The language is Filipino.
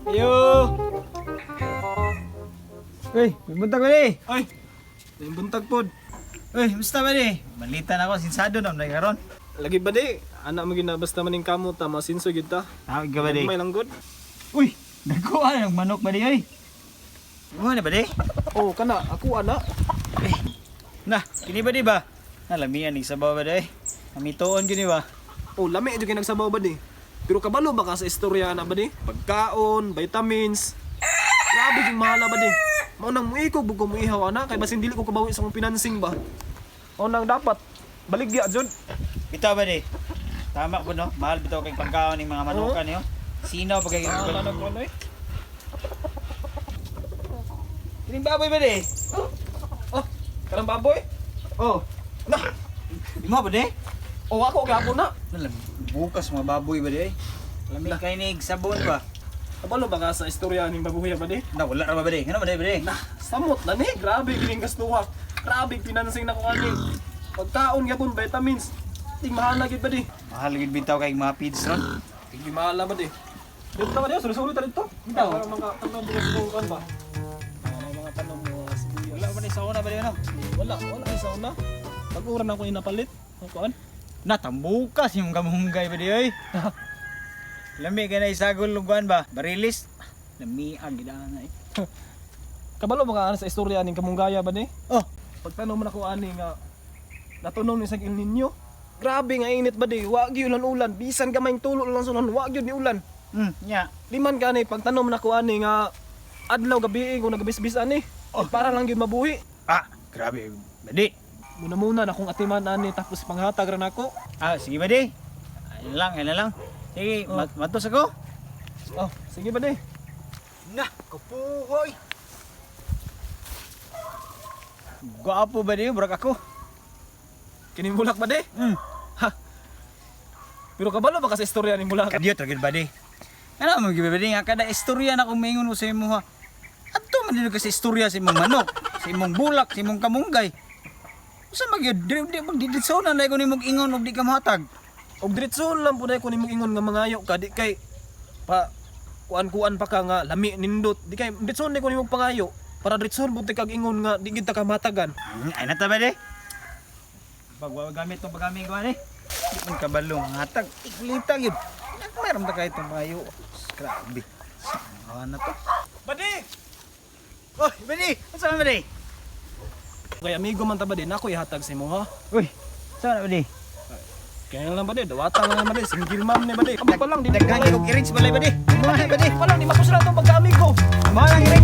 Yo. Uy, may buntag ba di? Ay, may buntag pod. Uy, musta ba di? Malitan ako, sinsado na karon. Lagi ba di? Anak mo ginabasta maning kamot ta, masinso gyud ta. Tawag ka ba di? May langgod. Uy, nagkuha ng manok ba di oy? Kuha na ba di? Oh, kana ako ana. Na, kini ba di ba? Nalamian ni sabaw ba di? Kamituon gini ba? Oh, lami jud kay nagsabaw ba di? Pero kabalo ba ka sa istorya na ba di? Pagkaon, vitamins. Grabe yung mahala ba di? Mao nang muiko bug ko muihaw ana kay basin dili ko kabawi sa akong financing ba. Mao nang dapat baligya jud. Bitaw ba di? Tama po no? Mahal bitaw kay pagkaon ng mga manukan yo. Sino ba kay Ana ko ano eh? Kining baboy ba di? Oh, kanang baboy. Oh, Na, di mo ba di? oh ako gyapon na. Nalam, bukas mga baboy ba di? Lami kay nig sabon ba? Kabalo ba ka sa istorya ning babuya ba di? Na wala ra ba di? Ano ba di? Nah, samot na ni. Grabe gining gastuha. Grabe financing na ko ani. Pagkaon gyapon vitamins. Ting mahala gid ba di? Mahal gid bitaw kay mga feeds ron. Ting mahala ba di? Dito ba di? Sulit-sulit ta dito. Bitaw. Para mga tanong mga subukan ba? Mga tanong mga sibuyas. Wala ba ni sa una ba di ano? Wala ay sa una. Pag-uran ako inapalit. Ang kuan. Natambukas yung gamunggay ba di oy? Lami ka na isagol luguan ba? Barilis? Lami agidana eh. Kabalo ba ka sa istorya ning kamunggaya ba ni? Oh, Pagtanong man ako ani nga natunog ni sa El Nino. Grabe nga init ba di? Wa gyud ulan-ulan. Bisan gamay tulo lang sunon, wa gyud ni ulan. nya. Liman gani pagtanong man ako ani nga adlaw gabi ko nagabisbis ani. Oh. Para lang gyud mabuhi. Ah, grabe. Badi. Muna akong atiman ani tapos panghatag ra nako. Ah, sige ba di? Ayun lang. Sige, Oh. matos ako. Oh, sige ba di? Na, kapuhoy. Gwapo ba di? Burak ako. Kini bulak ba di? Hmm. Pero kabalo ba ka sa istorya ning bulak? Kadiyot ra gid ba di? Ano mo gid ba di nga kada istorya na kung maingon mo sa imo ha. Adto man din kasi istorya sa imong manok, sa imong bulak, sa imong kamunggay. Usa magyud di magdiditso na ko nimong ingon og di ka mahatag. Og diretso lang po na ko nimong ingon nga mangayo ka di kay pa kuan-kuan pa ka nga lami nindot. Di kay diretso na ko nimong pangayo para diretso buti kag ingon nga di gid ta ka matagan. Ay nata ba di? Paggamit tong pagamit ko ani. Ang kabalong hatag iklita gyud. Nagmayram ta kay itong mayo. Grabe. Saan na to? Badi! Oy, bani, unsa man bani? Kay amigo man ta ba din ako ihatag sa imo ha. Uy, saan na bani? Kaya lang ba din dawata lang ba din single mom ni ba din. Kamo pa lang di Daghang og i-reach balay bani. Mo na bani. pa lang di makusra tong pagka-amigo. Mo na